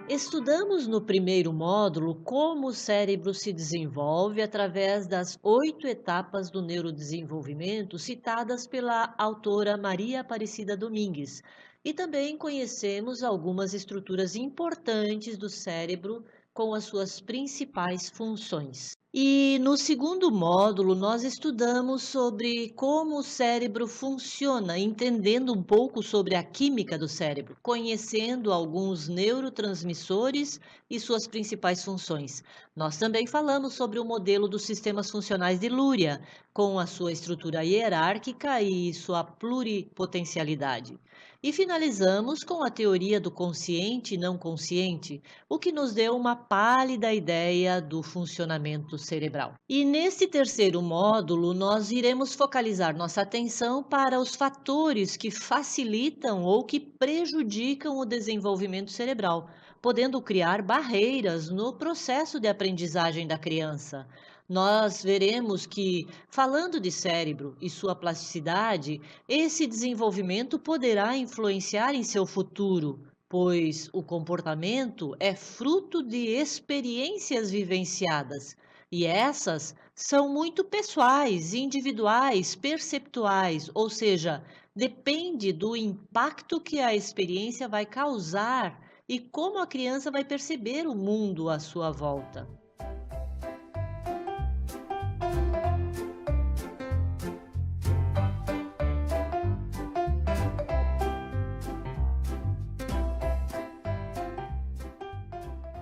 Estudamos no primeiro módulo como o cérebro se desenvolve através das 8 etapas do neurodesenvolvimento citadas pela autora Maria Aparecida Domingues. E também conhecemos algumas estruturas importantes do cérebro com as suas principais funções. E no segundo módulo, nós estudamos sobre como o cérebro funciona, entendendo um pouco sobre a química do cérebro, conhecendo alguns neurotransmissores e suas principais funções. Nós também falamos sobre o modelo dos sistemas funcionais de Luria, com a sua estrutura hierárquica e sua pluripotencialidade. E finalizamos com a teoria do consciente e não consciente, o que nos deu uma pálida ideia do funcionamento cerebral. E nesse terceiro módulo, nós iremos focalizar nossa atenção para os fatores que facilitam ou que prejudicam o desenvolvimento cerebral, podendo criar barreiras no processo de aprendizagem da criança. Nós veremos que, falando de cérebro e sua plasticidade, esse desenvolvimento poderá influenciar em seu futuro, pois o comportamento é fruto de experiências vivenciadas, e essas são muito pessoais, individuais, perceptuais, ou seja, depende do impacto que a experiência vai causar e como a criança vai perceber o mundo à sua volta.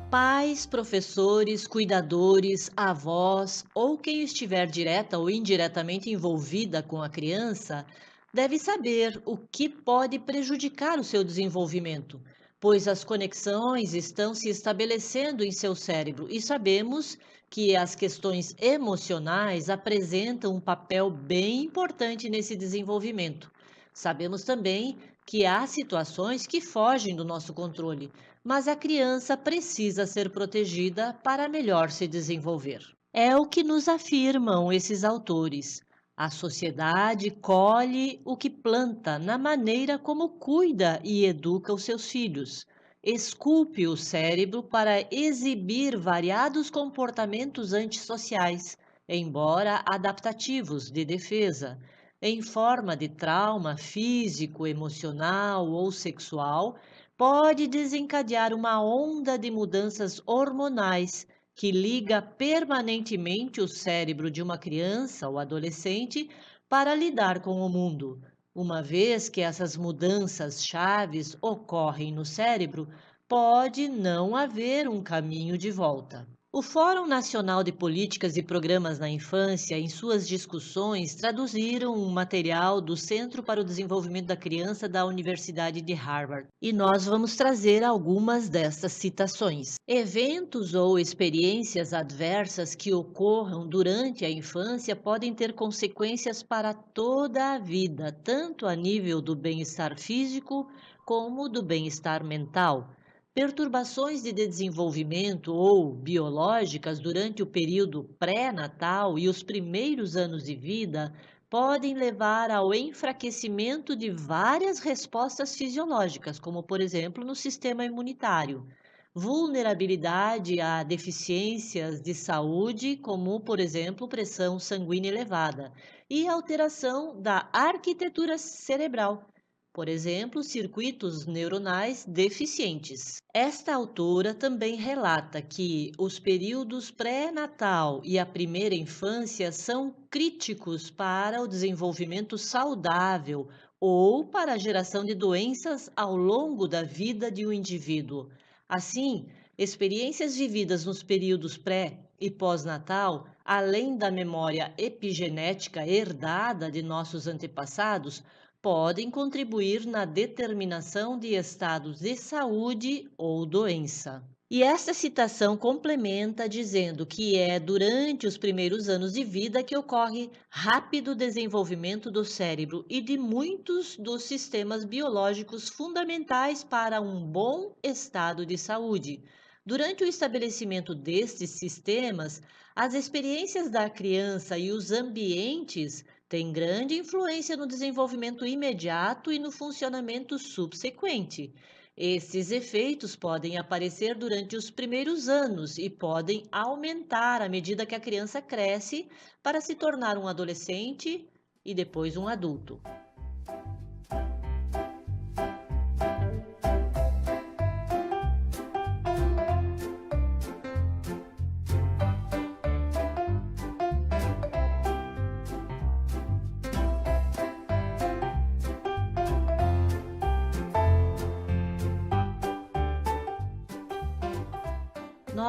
Pais, professores, cuidadores, avós ou quem estiver direta ou indiretamente envolvida com a criança deve saber o que pode prejudicar o seu desenvolvimento, pois as conexões estão se estabelecendo em seu cérebro e sabemos que as questões emocionais apresentam um papel bem importante nesse desenvolvimento. Sabemos também que há situações que fogem do nosso controle, mas a criança precisa ser protegida para melhor se desenvolver. É o que nos afirmam esses autores. A sociedade colhe o que planta na maneira como cuida e educa os seus filhos. Esculpe o cérebro para exibir variados comportamentos antissociais, embora adaptativos de defesa, em forma de trauma físico, emocional ou sexual, pode desencadear uma onda de mudanças hormonais que liga permanentemente o cérebro de uma criança ou adolescente para lidar com o mundo. Uma vez que essas mudanças chaves ocorrem no cérebro, pode não haver um caminho de volta. O Fórum Nacional de Políticas e Programas na Infância, em suas discussões, traduziram um material do Centro para o Desenvolvimento da Criança da Universidade de Harvard. E nós vamos trazer algumas dessas citações. Eventos ou experiências adversas que ocorram durante a infância podem ter consequências para toda a vida, tanto a nível do bem-estar físico como do bem-estar mental. Perturbações de desenvolvimento ou biológicas durante o período pré-natal e os primeiros anos de vida podem levar ao enfraquecimento de várias respostas fisiológicas, como, por exemplo, no sistema imunitário. Vulnerabilidade a deficiências de saúde, como, por exemplo, pressão sanguínea elevada, e alteração da arquitetura cerebral, por exemplo, circuitos neuronais deficientes. Esta autora também relata que os períodos pré-natal e a primeira infância são críticos para o desenvolvimento saudável ou para a geração de doenças ao longo da vida de um indivíduo. Assim, experiências vividas nos períodos pré e pós-natal, além da memória epigenética herdada de nossos antepassados, podem contribuir na determinação de estados de saúde ou doença. E esta citação complementa dizendo que é durante os primeiros anos de vida que ocorre rápido desenvolvimento do cérebro e de muitos dos sistemas biológicos fundamentais para um bom estado de saúde. Durante o estabelecimento destes sistemas, as experiências da criança e os ambientes têm grande influência no desenvolvimento imediato e no funcionamento subsequente. Esses efeitos podem aparecer durante os primeiros anos e podem aumentar à medida que a criança cresce para se tornar um adolescente e depois um adulto.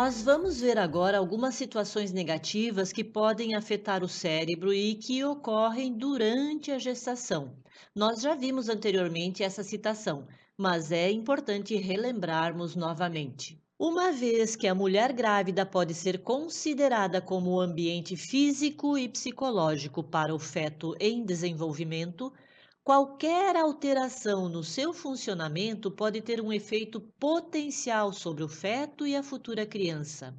Nós vamos ver agora algumas situações negativas que podem afetar o cérebro e que ocorrem durante a gestação. Nós já vimos anteriormente essa citação, mas é importante relembrarmos novamente. Uma vez que a mulher grávida pode ser considerada como o ambiente físico e psicológico para o feto em desenvolvimento, qualquer alteração no seu funcionamento pode ter um efeito potencial sobre o feto e a futura criança.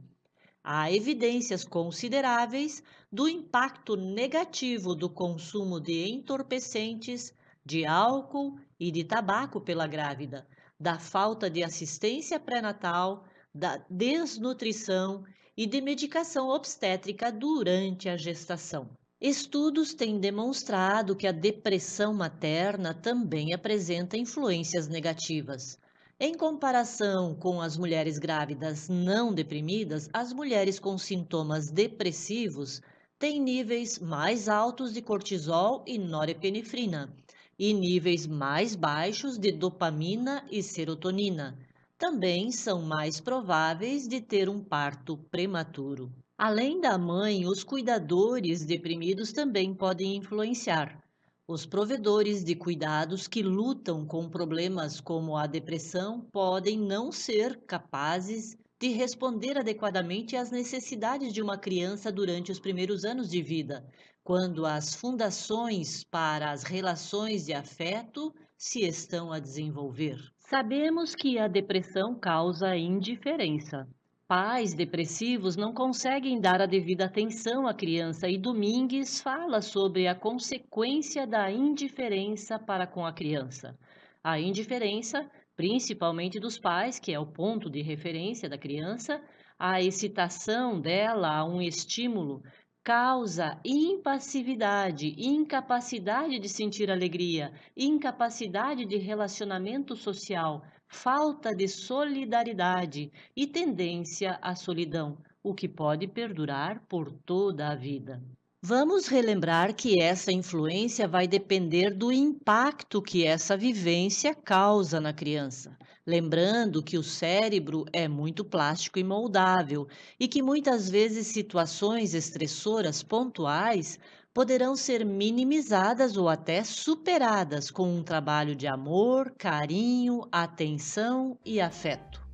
Há evidências consideráveis do impacto negativo do consumo de entorpecentes, de álcool e de tabaco pela grávida, da falta de assistência pré-natal, da desnutrição e de medicação obstétrica durante a gestação. Estudos têm demonstrado que a depressão materna também apresenta influências negativas. Em comparação com as mulheres grávidas não deprimidas, as mulheres com sintomas depressivos têm níveis mais altos de cortisol e norepinefrina e níveis mais baixos de dopamina e serotonina. Também são mais prováveis de ter um parto prematuro. Além da mãe, os cuidadores deprimidos também podem influenciar. Os provedores de cuidados que lutam com problemas como a depressão podem não ser capazes de responder adequadamente às necessidades de uma criança durante os primeiros anos de vida, quando as fundações para as relações de afeto se estão a desenvolver. Sabemos que a depressão causa indiferença. Pais depressivos não conseguem dar a devida atenção à criança e Domingues fala sobre a consequência da indiferença para com a criança. A indiferença, principalmente dos pais, que é o ponto de referência da criança, a excitação dela a um estímulo causa impassividade, incapacidade de sentir alegria, incapacidade de relacionamento social, falta de solidariedade e tendência à solidão, o que pode perdurar por toda a vida. Vamos relembrar que essa influência vai depender do impacto que essa vivência causa na criança. Lembrando que o cérebro é muito plástico e moldável e que muitas vezes situações estressoras pontuais poderão ser minimizadas ou até superadas com um trabalho de amor, carinho, atenção e afeto.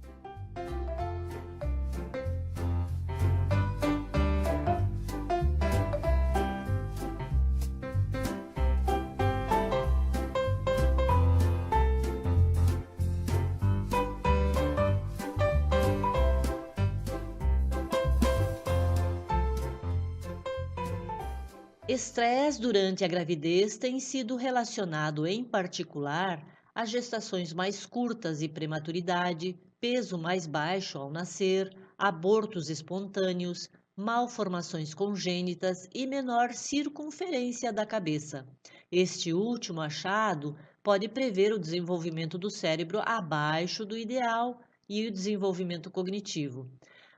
Estresse durante a gravidez tem sido relacionado, em particular, a gestações mais curtas e prematuridade, peso mais baixo ao nascer, abortos espontâneos, malformações congênitas e menor circunferência da cabeça. Este último achado pode prever o desenvolvimento do cérebro abaixo do ideal e o desenvolvimento cognitivo.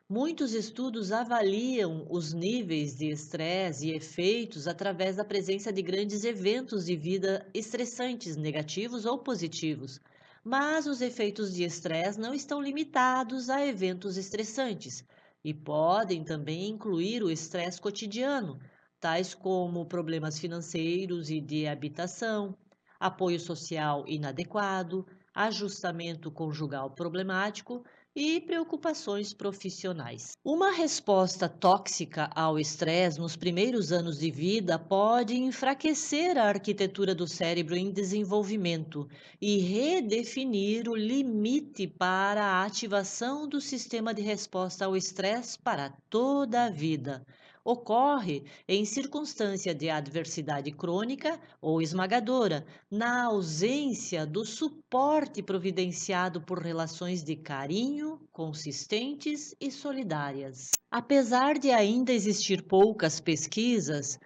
Muitos estudos avaliam os níveis de estresse e efeitos através da presença de grandes eventos de vida estressantes, negativos ou positivos. Mas os efeitos de estresse não estão limitados a eventos estressantes e podem também incluir o estresse cotidiano, tais como problemas financeiros e de habitação, apoio social inadequado, ajustamento conjugal problemático e preocupações profissionais. Uma resposta tóxica ao estresse nos primeiros anos de vida pode enfraquecer a arquitetura do cérebro em desenvolvimento e redefinir o limite para a ativação do sistema de resposta ao estresse para toda a vida. Ocorre em circunstância de adversidade crônica ou esmagadora, na ausência do suporte providenciado por relações de carinho consistentes e solidárias. Apesar de ainda existir poucas pesquisas,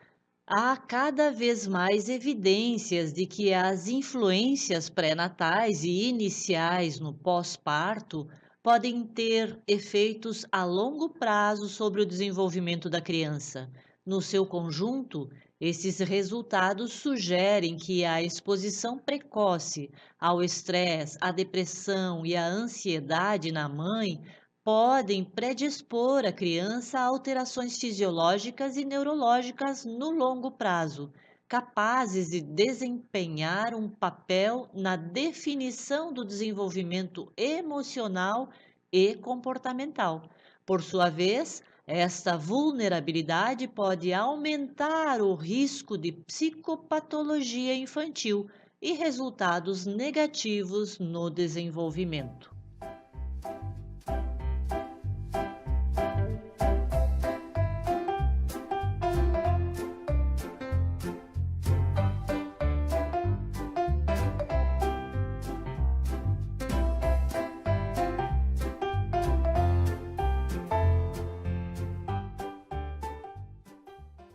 há cada vez mais evidências de que as influências pré-natais e iniciais no pós-parto podem ter efeitos a longo prazo sobre o desenvolvimento da criança. No seu conjunto, esses resultados sugerem que a exposição precoce ao estresse, à depressão e à ansiedade na mãe podem predispor a criança a alterações fisiológicas e neurológicas no longo prazo, capazes de desempenhar um papel na definição do desenvolvimento emocional e comportamental. Por sua vez, esta vulnerabilidade pode aumentar o risco de psicopatologia infantil e resultados negativos no desenvolvimento.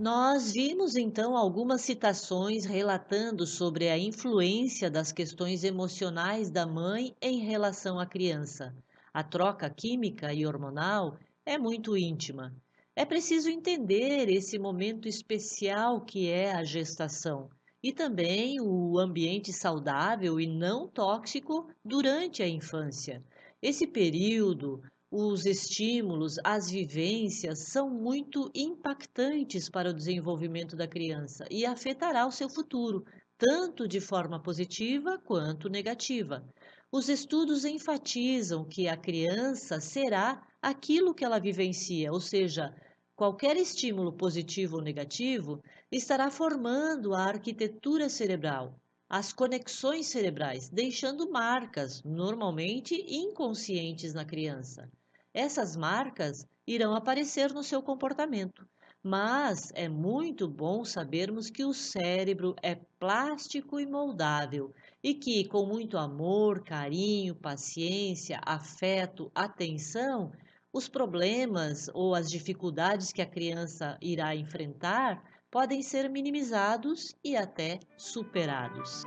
Nós vimos então algumas citações relatando sobre a influência das questões emocionais da mãe em relação à criança. A troca química e hormonal é muito íntima. É preciso entender esse momento especial que é a gestação e também o ambiente saudável e não tóxico durante a infância. Esse período, os estímulos, as vivências são muito impactantes para o desenvolvimento da criança e afetará o seu futuro, tanto de forma positiva quanto negativa. Os estudos enfatizam que a criança será aquilo que ela vivencia, ou seja, qualquer estímulo positivo ou negativo estará formando a arquitetura cerebral, as conexões cerebrais, deixando marcas, normalmente inconscientes na criança. Essas marcas irão aparecer no seu comportamento, mas é muito bom sabermos que o cérebro é plástico e moldável e que, com muito amor, carinho, paciência, afeto, atenção, os problemas ou as dificuldades que a criança irá enfrentar podem ser minimizados e até superados.